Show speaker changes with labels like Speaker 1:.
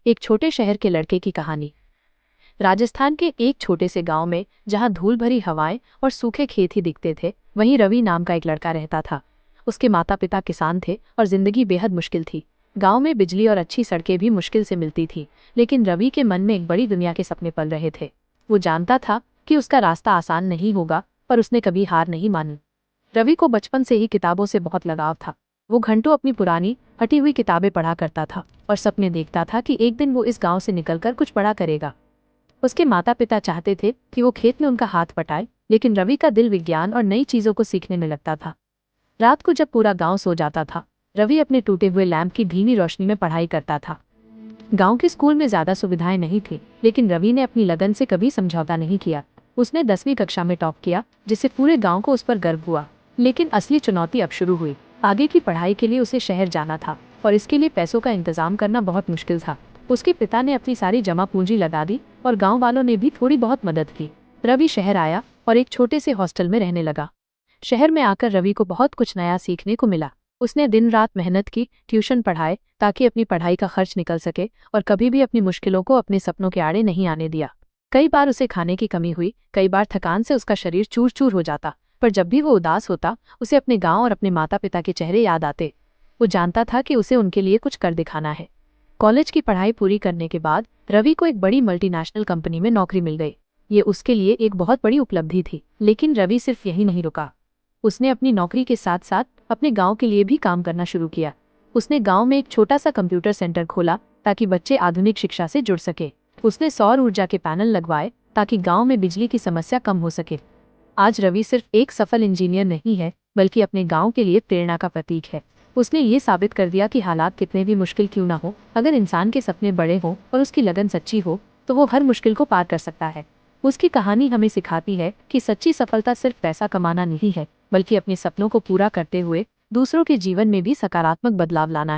Speaker 1: एक छोटे शहर के लड़के की कहानी। राजस्थान के एक छोटे से गांव में जहां धूल भरी हवाएं और सूखे खेत ही दिखते थे, वहीं रवि नाम का एक लड़का रहता था। उसके माता पिता किसान थे और जिंदगी बेहद मुश्किल थी। गांव में बिजली और अच्छी सड़कें भी मुश्किल से मिलती थी, लेकिन रवि के मन में एक बड़ी दुनिया के सपने पल रहे थे। वो जानता था कि उसका रास्ता आसान नहीं होगा, पर उसने कभी हार नहीं मानी। रवि को बचपन से ही किताबों से बहुत लगाव था। वो घंटों अपनी पुरानी हटी हुई किताबें पढ़ा करता था और सपने देखता था कि एक दिन वो इस गांव से निकलकर कुछ बड़ा करेगा। उसके माता पिता चाहते थे कि वो खेत में उनका हाथ बटाए, लेकिन रवि का दिल विज्ञान और नई चीजों को सीखने में लगता था। रात को जब पूरा गांव सो जाता था, रवि अपने टूटे हुए लैंप की धीमी रोशनी में पढ़ाई करता था। गांव के स्कूल में ज्यादा सुविधाएं नहीं थी, लेकिन रवि ने अपनी लगन से कभी समझौता नहीं किया। उसने 10वीं कक्षा में टॉप किया, जिससे पूरे गांव को उस पर गर्व हुआ। लेकिन असली चुनौती अब शुरू हुई। आगे की पढ़ाई के लिए उसे शहर जाना था और इसके लिए पैसों का इंतजाम करना बहुत मुश्किल था। उसके पिता ने अपनी सारी जमा पूंजी लगा दी और गांव वालों ने भी थोड़ी बहुत मदद की। रवि शहर आया और एक छोटे से हॉस्टल में रहने लगा। शहर में आकर रवि को बहुत कुछ नया सीखने को मिला। उसने दिन रात मेहनत की, ट्यूशन पढ़ाए ताकि अपनी पढ़ाई का खर्च निकल सके, और कभी भी अपनी मुश्किलों को अपने सपनों के आड़े नहीं आने दिया। कई बार उसे खाने की कमी हुई, कई बार थकान से उसका शरीर चूर चूर हो जाता, पर जब भी वो उदास होता, उसे अपने गांव और अपने माता पिता के चेहरे याद आते। वो जानता था कि उसे उनके लिए कुछ कर दिखाना है। कॉलेज की पढ़ाई पूरी करने के बाद रवि को एक बड़ी मल्टीनेशनल कंपनी में नौकरी मिल गई। ये उसके लिए एक बहुत बड़ी उपलब्धि थी, लेकिन रवि सिर्फ यही नहीं रुका। उसने अपनी नौकरी के साथ साथ अपने गांव के लिए भी काम करना शुरू किया। उसने गांव में एक छोटा सा कंप्यूटर सेंटर खोला ताकि बच्चे आधुनिक शिक्षा से जुड़ सके। उसने सौर ऊर्जा के पैनल लगवाए ताकि गांव में बिजली की समस्या कम हो सके। आज रवि सिर्फ एक सफल इंजीनियर नहीं है, बल्कि अपने गांव के लिए प्रेरणा का प्रतीक है। उसने ये साबित कर दिया कि हालात कितने भी मुश्किल क्यों ना हो, अगर इंसान के सपने बड़े हों और उसकी लगन सच्ची हो, तो वो हर मुश्किल को पार कर सकता है। उसकी कहानी हमें सिखाती है कि सच्ची सफलता सिर्फ पैसा कमाना नहीं है, बल्कि अपने सपनों को पूरा करते हुए दूसरों के जीवन में भी सकारात्मक बदलाव लाना है।